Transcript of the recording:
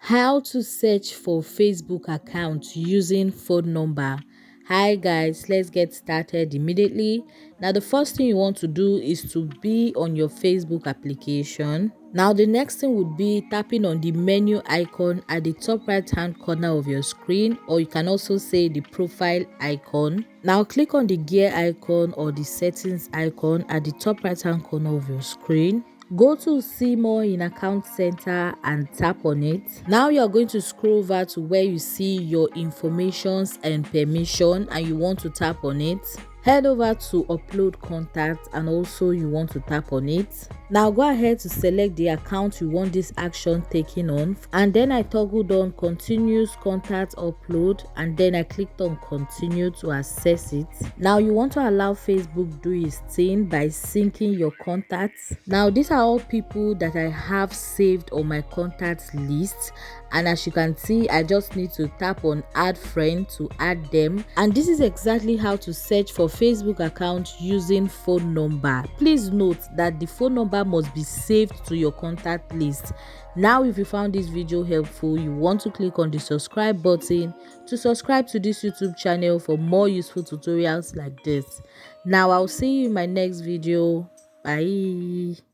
How to search for Facebook account using phone number. Hi guys, let's get started immediately. Now the first thing you want to do is to be on your Facebook application. Now the next thing would be tapping on the menu icon at the top right hand corner of your screen, or you can also say the profile icon. Now click on the gear icon or the settings icon at the top right hand corner of your screen. Go to see more in account center and tap on it. Now you are going to scroll over to where you see your informations and permission, and you want to tap on it. Head over to upload contact and also you want to tap on it. Now go ahead to select the account you want this action taken on, and then I toggled on continuous contact upload, and then I clicked on continue to access it. Now you want to allow Facebook do its thing by syncing your contacts. Now these are all people that I have saved on my contacts list, and as you can see, I just need to tap on add friend to add them. And this is exactly how to search for Facebook account using phone number. Please note that the phone number must be saved to your contact list. Now if you found this video helpful, you want to click on the subscribe button to subscribe to this YouTube channel for more useful tutorials like this. Now I'll see you in my next video. Bye.